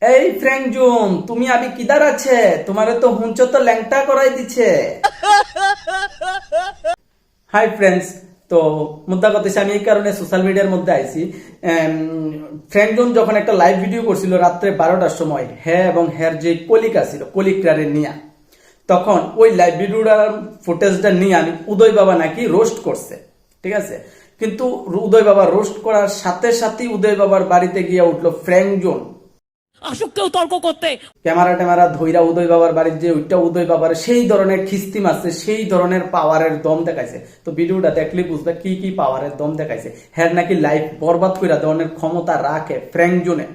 এই ফ্র্যাঙ্কজুন, তুমি আবি কিদার আছে? তোমারে তো হুঞ্চো তো ল্যাংটা করাই দিছে। হাই ফ্রেন্ডস, তো মুদ্রা কথা আমি এই কারণে সোশ্যাল মিডিয়ার মধ্যে আইছি। ফ্র্যাঙ্কজুন যখন একটা লাইভ ভিডিও করছিল রাত্রে 12টার সময়, হ্যাঁ এবং হ্যার যে কলিকা ছিল কলিকারে নিয়ে, তখন ওই লাইভ ভিডিওটার ফুটেজটা নিয়ে আমি উদয় বাবা নাকি রোস্ট করছে, ঠিক আছে। কিন্তু উদয় বাবা রোস্ট করার সাথে সাথেই উদয় বাবার বাড়িতে গিয়ে উঠলো ফ্র্যাঙ্কজুন আসুককেও তর্ক করতে। ক্যামেরা ট্যামেরা ধইরা উদয় বাবার বাড়ির যে ওইটা উদয় বাবার সেই ধরনের খিস্তি মারছে, সেই ধরনের পাওয়ারের দম দেখাইছে। তো ভিডিওটা দেখলে বুঝবে কি কি পাওয়ারের দম দেখাইছে। হ্যাঁ নাকি লাইফ বরবাদ করে দেওয়ার ক্ষমতা রাখে ফ্র্যাঙ্কজুনে।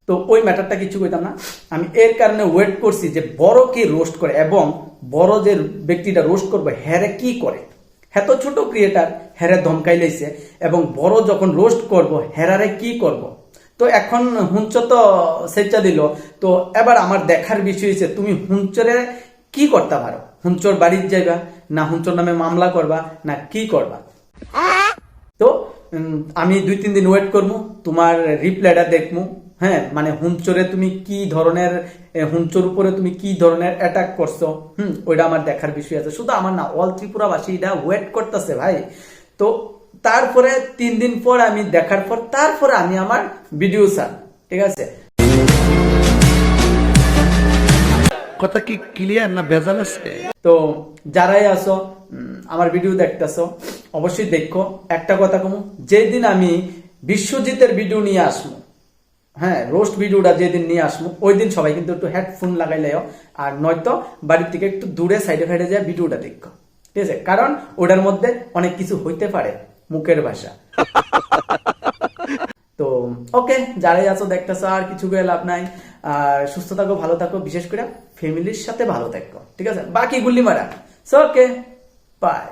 তো ওই ম্যাটারটা কিছু কইতাম না, আমি এর কারণে ওয়েট করছি যে বড় কি রোস্ট করে এবং বড় যে ব্যক্তিটা রোস্ট করবে হ্যারে কি করে। হ্যাঁ তো ছোট ক্রিয়েটার, হ্যারে ধমকাই লাইছে, এবং বড় যখন রোস্ট করব হ্যারারে কি করব। তো এখন হুঞ্চ তো সেচা দিল, তো এবার আমার দেখার বিষয় হচ্ছে তুমি হুঞ্চরে কি করতে পারো। হুঞ্চর বাড়ির যাইবা, না হুঞ্চর নামে মামলা করবা, না কি করবা। তো আমি 2-3 দিন ওয়েট করবো, তোমার রিপ্লাইটা দেখবো। হ্যাঁ মানে হুঞ্চরে তুমি কি ধরনের, হুঞ্চর উপরে তুমি কি ধরনের অ্যাটাক করছো, ওইটা আমার দেখার বিষয় আছে। শুধু আমার না, অল ত্রিপুরাবাসী এটা ওয়েট করতেছে ভাই। তো তারপরে 3 দিন পর আমি দেখার পর তারপরে আমি আমার ভিডিও ছাড়, ঠিক আছে। কথা কি ক্লিয়ার না ভেজাল আছে? তো যারাই আসো আমার ভিডিও দেখতেছো অবশ্যই দেখো। একটা কথা কমু, যেদিন আমি বিশ্বজিতের ভিডিও নিয়ে আসবো, হ্যাঁ রোস্ট ভিডিওটা যেদিন নিয়ে আসবো, ওই দিন সবাই কিন্তু একটু হেডফোন লাগাইলেও, আর নয়তো বাড়ির থেকে একটু দূরে সাইডে ফাইডে যায় ভিডিওটা দেখো, ঠিক আছে। কারণ ওটার মধ্যে অনেক কিছু হইতে পারে, মুখের ভাষা। তো ওকে, যারাই আছো দেখতেছো, আর কিছু করে লাভ নাই। আর সুস্থ থাকো, ভালো থাকো, বিশেষ করে ফ্যামিলির সাথে ভালো থাকো, ঠিক আছে। বাকি গুল্লি মারা। So okay, by.